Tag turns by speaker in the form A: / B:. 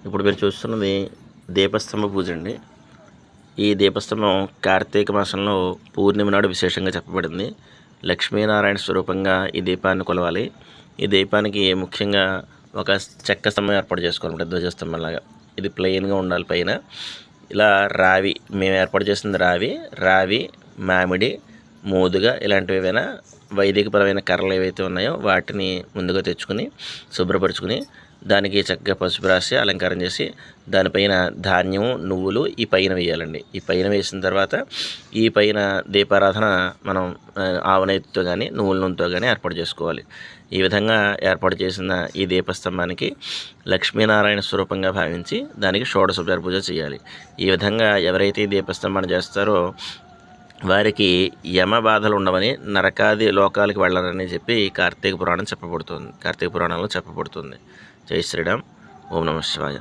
A: ఇప్పుడు మీరు చూస్తున్నది దీపస్తంభ పూజ అండి. ఈ దీపస్తంభం కార్తీక మాసంలో పూర్ణిమ నాడు విశేషంగా చెప్పబడింది. లక్ష్మీనారాయణ స్వరూపంగా ఈ దీపాన్ని కొలవాలి. ఈ దీపానికి ముఖ్యంగా ఒక చెక్క స్తంభం ఏర్పాటు చేసుకోవాలంటే ధ్వజస్తంభంలాగా. ఇది ప్లెయిన్గా ఉండాలి. పైన ఇలా రావి, మేము ఏర్పాటు చేసింది రావి, మామిడి, మోదుగా ఇలాంటివి ఏవైనా వైదికపరమైన కర్రలు ఏవైతే ఉన్నాయో వాటిని ముందుగా తెచ్చుకుని శుభ్రపరుచుకుని దానికి చక్కగా పసుపు రాసి అలంకారం చేసి దానిపైన ధాన్యము, నువ్వులు ఈ పైన వేయాలండి. ఈ పైన వేసిన తర్వాత ఈ పైన దీపారాధన మనం ఆవనేతితో కానీ నువ్వుల నూనెతో కానీ ఏర్పాటు చేసుకోవాలి. ఈ విధంగా ఏర్పాటు చేసిన ఈ దీపస్తంభానికి లక్ష్మీనారాయణ స్వరూపంగా భావించి దానికి షోడశోపచార పూజ చేయాలి. ఈ విధంగా ఎవరైతే ఈ దీపస్తంభాన్ని చేస్తారో వారికి యమ బాధలు ఉండవని, నరకాది లోకాలకు వెళ్ళాలని చెప్పి కార్తీక పురాణంలో చెప్పబడుతుంది. జై శ్రీరామ్. ఓం నమః శివాయ.